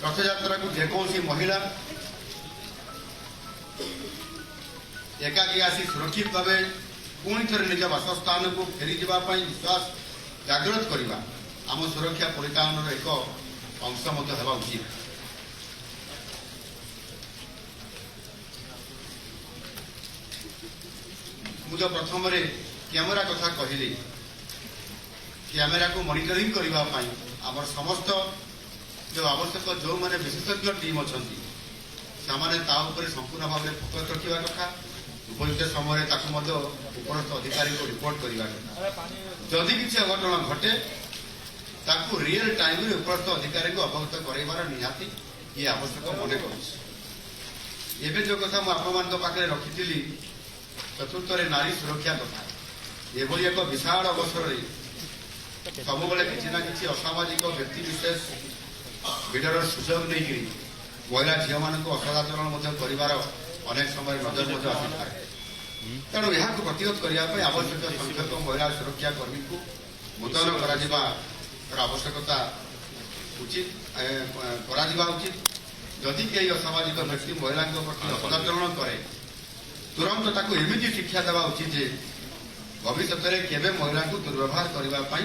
रथयात्रा को जेकोसी महिला एकाकी आसी सुरक्षित भाव पुणी थे निज बासस्थान को फेरी जावाई विश्वास जागृत करवा आम सुरक्षा परिचालन एक अंश होगा उचित। मुझे प्रथम कैमेरा कथा कहली कैमेरा को मॉनिटरिंग करने आम समस्त जो आवश्यक जो मैंने विशेषज्ञ टीम अच्छा से संपूर्ण भाव में फोकस रखा कथा उपयुक्त समय उपरस्थ अधिकारी को रिपोर्ट करने कथा जदि किसी अघटन घटे ताकू रियल टाइम रे उपरस्थ अधिकारी को अवगत करार निहाती ये आवश्यक मन कर जो कथा मुझे पाखे रखी चतुर्थ नारी सुरक्षा कथा एभली एक विशाल अवसर सब किसी ना कि असामाजिक व्यक्ति विशेष भिडर सुजोग नहीं महिला झील मान असदाचरण कर अनेक समय नजर आसी था तेणु यह प्रतिरोध करने आवश्यक संख्यक महिला सुरक्षा कर्मी को मुतयन आवश्यकता उचित जदि कई असामाजिक व्यक्ति महिला प्रति असदाचरण करे तुरंत ताकू एमती शिक्षा देवा उचित भविष्य में केवे महिला को दुर्व्यवहार करने